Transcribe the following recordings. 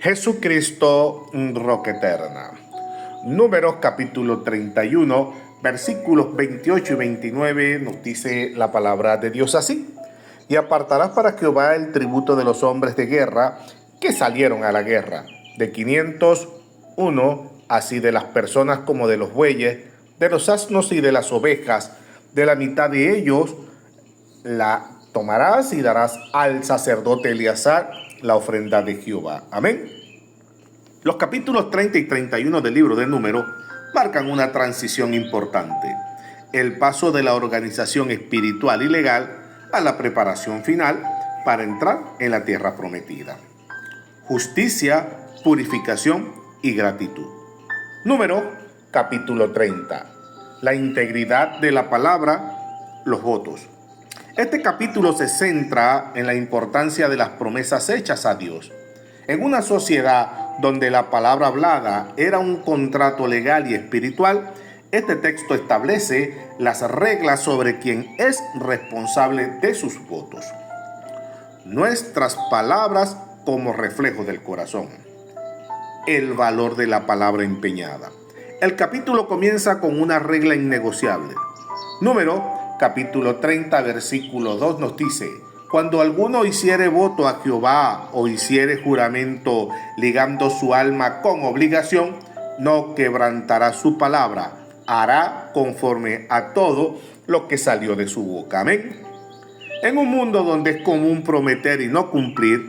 Jesucristo, roca eterna. Números capítulo 31, versículos 28 y 29 nos dice la palabra de Dios así: y apartarás para Jehová el tributo de los hombres de guerra que salieron a la guerra, de 501, así de las personas como de los bueyes, de los asnos y de las ovejas, de la mitad de ellos la tomarás y darás al sacerdote Eleazar la ofrenda de Jehová. Amén. Los capítulos 30 y 31 del libro de Números marcan una transición importante: el paso de la organización espiritual y legal a la preparación final para entrar en la tierra prometida. Justicia, purificación y gratitud. Números capítulo 30. La integridad de la palabra, los votos. Este capítulo se centra en la importancia de las promesas hechas a Dios. En una sociedad donde la palabra hablada era un contrato legal y espiritual, este texto establece las reglas sobre quién es responsable de sus votos. Nuestras palabras como reflejo del corazón. El valor de la palabra empeñada. El capítulo comienza con una regla innegociable. Número capítulo 30, versículo 2 nos dice: cuando alguno hiciere voto a Jehová o hiciere juramento ligando su alma con obligación, no quebrantará su palabra, hará conforme a todo lo que salió de su boca. Amén. En un mundo donde es común prometer y no cumplir,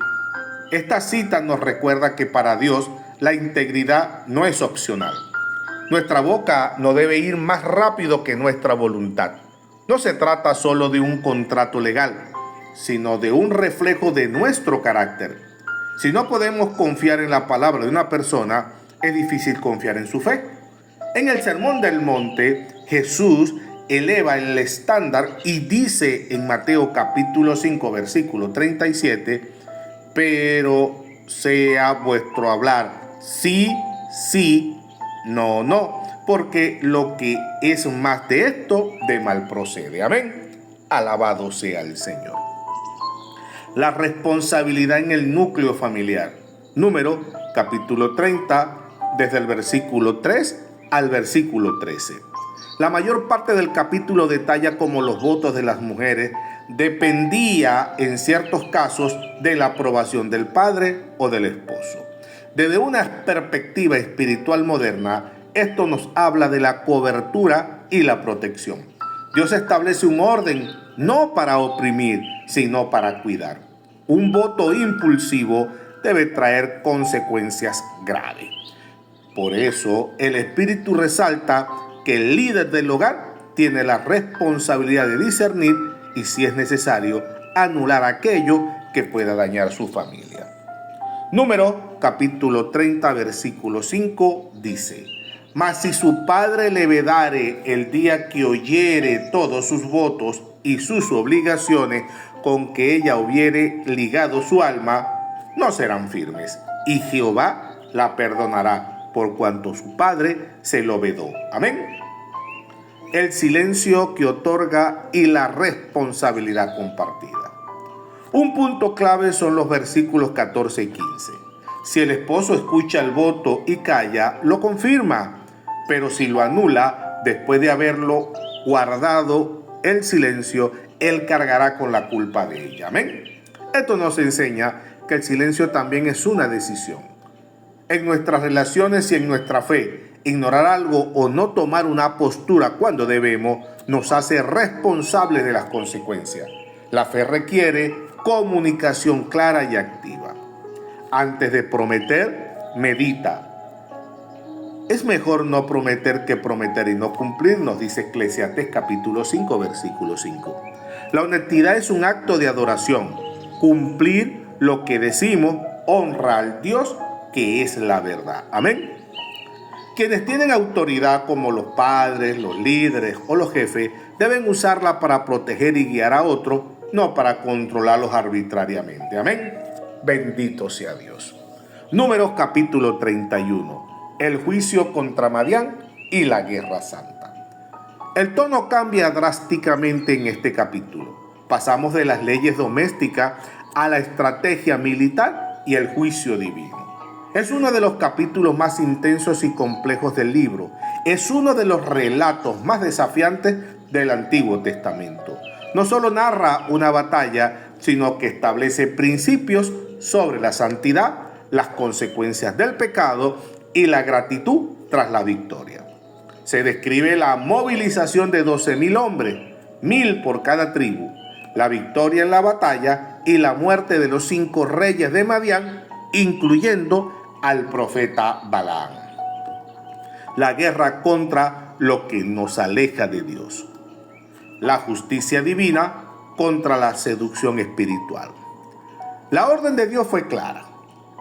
esta cita nos recuerda que para Dios la integridad no es opcional. Nuestra boca no debe ir más rápido que nuestra voluntad. No se trata solo de un contrato legal, sino de un reflejo de nuestro carácter. Si no podemos confiar en la palabra de una persona, es difícil confiar en su fe. En el Sermón del Monte, Jesús eleva el estándar y dice en Mateo capítulo 5, versículo 37, pero sea vuestro hablar sí, sí, no, no, porque lo que es más de esto, de mal procede. Amén. Alabado sea el Señor. La responsabilidad en el núcleo familiar. Número capítulo 30, desde el versículo 3 al versículo 13. La mayor parte del capítulo detalla cómo los votos de las mujeres dependía en ciertos casos de la aprobación del padre o del esposo. Desde una perspectiva espiritual moderna, esto nos habla de la cobertura y la protección. Dios establece un orden no para oprimir, sino para cuidar. Un voto impulsivo debe traer consecuencias graves. Por eso, el Espíritu resalta que el líder del hogar tiene la responsabilidad de discernir y, si es necesario, anular aquello que pueda dañar su familia. Número capítulo 30, versículo 5 dice: mas si su padre le vedare el día que oyere todos sus votos y sus obligaciones con que ella hubiere ligado su alma, no serán firmes, y Jehová la perdonará por cuanto su padre se lo vedó. Amén. El silencio que otorga y la responsabilidad compartida. Un punto clave son los versículos 14 y 15. Si el esposo escucha el voto y calla, lo confirma, pero si lo anula después de haberlo guardado el silencio, él cargará con la culpa de ella. Amén. Esto nos enseña que el silencio también es una decisión. En nuestras relaciones y en nuestra fe, ignorar algo o no tomar una postura cuando debemos nos hace responsables de las consecuencias. La fe requiere comunicación clara y activa. Antes de prometer, medita. Es mejor no prometer que prometer y no cumplir, nos dice Eclesiastés capítulo 5, versículo 5. La honestidad es un acto de adoración. Cumplir lo que decimos honra al Dios que es la verdad. Amén. Quienes tienen autoridad, como los padres, los líderes o los jefes, deben usarla para proteger y guiar a otros, no para controlarlos arbitrariamente. Amén. Bendito sea Dios. Números capítulo 31. El juicio contra Madián y la guerra santa. El tono cambia drásticamente en este capítulo. Pasamos de las leyes domésticas a la estrategia militar y el juicio divino. Es uno de los capítulos más intensos y complejos del libro. Es uno de los relatos más desafiantes del Antiguo Testamento. No solo narra una batalla, sino que establece principios sobre la santidad, las consecuencias del pecado y la gratitud tras la victoria. Se describe la movilización de 12,000 hombres, 1,000 por cada tribu, la victoria en la batalla y la muerte de los 5 reyes de Madián, incluyendo al profeta Balaam. La guerra contra lo que nos aleja de Dios. La justicia divina contra la seducción espiritual. La orden de Dios fue clara: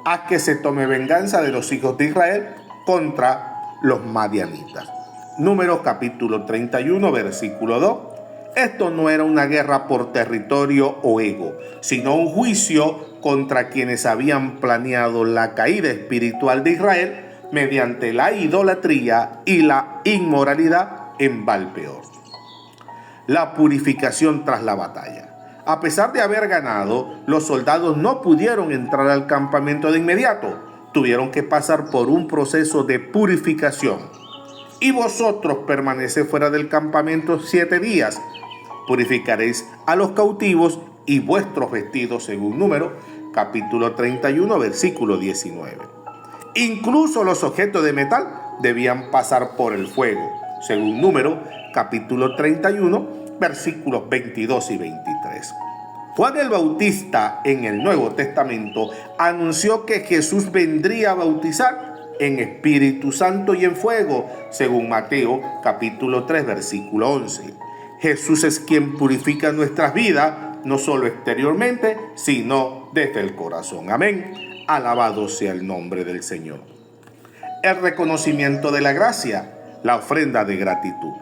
haz que se tome venganza de los hijos de Israel contra los madianitas. Números capítulo 31, versículo 2. Esto no era una guerra por territorio o ego, sino un juicio contra quienes habían planeado la caída espiritual de Israel mediante la idolatría y la inmoralidad en Baal-peor. La purificación tras la batalla. A pesar de haber ganado, los soldados no pudieron entrar al campamento de inmediato. Tuvieron que pasar por un proceso de purificación. Y vosotros permaneced fuera del campamento 7 días. Purificaréis a los cautivos y vuestros vestidos, según Número, capítulo 31, versículo 19. Incluso los objetos de metal debían pasar por el fuego, según Número, capítulo 31, versículos 22 y 23. Juan el Bautista en el Nuevo Testamento anunció que Jesús vendría a bautizar en Espíritu Santo y en fuego, según Mateo capítulo 3, versículo 11. Jesús es quien purifica nuestras vidas, no solo exteriormente, sino desde el corazón. Amén. Alabado sea el nombre del Señor. El reconocimiento de la gracia, la ofrenda de gratitud.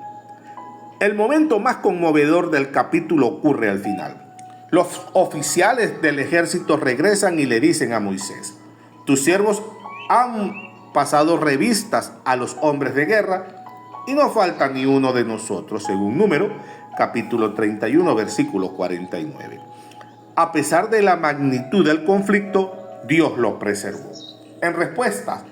El momento más conmovedor del capítulo ocurre al final. Los oficiales del ejército regresan y le dicen a Moisés: tus siervos han pasado revistas a los hombres de guerra y no falta ni uno de nosotros, según Número, capítulo 31, versículo 49. A pesar de la magnitud del conflicto, Dios los preservó. En respuesta,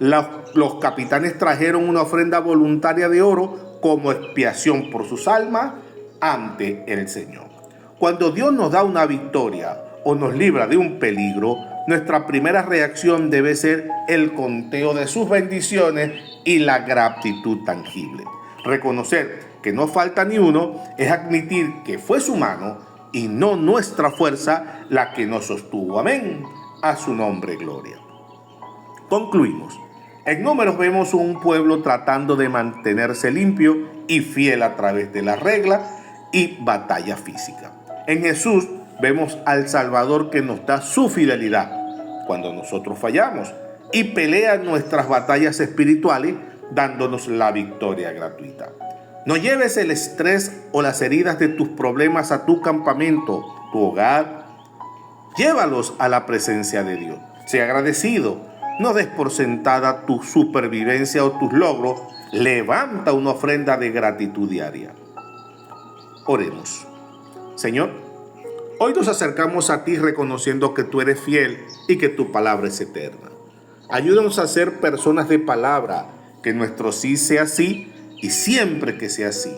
los capitanes trajeron una ofrenda voluntaria de oro como expiación por sus almas ante el Señor. Cuando Dios nos da una victoria o nos libra de un peligro, nuestra primera reacción debe ser el conteo de sus bendiciones y la gratitud tangible. Reconocer que no falta ni uno es admitir que fue su mano y no nuestra fuerza la que nos sostuvo. Amén. A su nombre, gloria. Concluimos. En Números vemos un pueblo tratando de mantenerse limpio y fiel a través de las reglas y batalla física. En Jesús vemos al Salvador que nos da su fidelidad cuando nosotros fallamos y pelea nuestras batallas espirituales dándonos la victoria gratuita. No lleves el estrés o las heridas de tus problemas a tu campamento, tu hogar. Llévalos a la presencia de Dios. Sé agradecido. No des por sentada tu supervivencia o tus logros. Levanta una ofrenda de gratitud diaria. Oremos. Señor, hoy nos acercamos a ti reconociendo que tú eres fiel y que tu palabra es eterna. Ayúdanos a ser personas de palabra, que nuestro sí sea sí y siempre que sea así,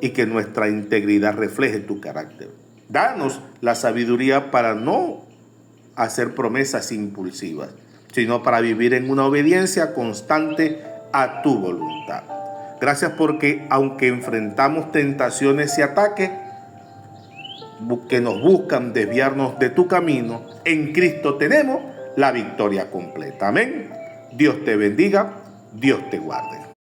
y que nuestra integridad refleje tu carácter. Danos la sabiduría para no hacer promesas impulsivas, sino para vivir en una obediencia constante a tu voluntad. Gracias porque aunque enfrentamos tentaciones y ataques que nos buscan desviarnos de tu camino, en Cristo tenemos la victoria completa. Amén. Dios te bendiga, Dios te guarde.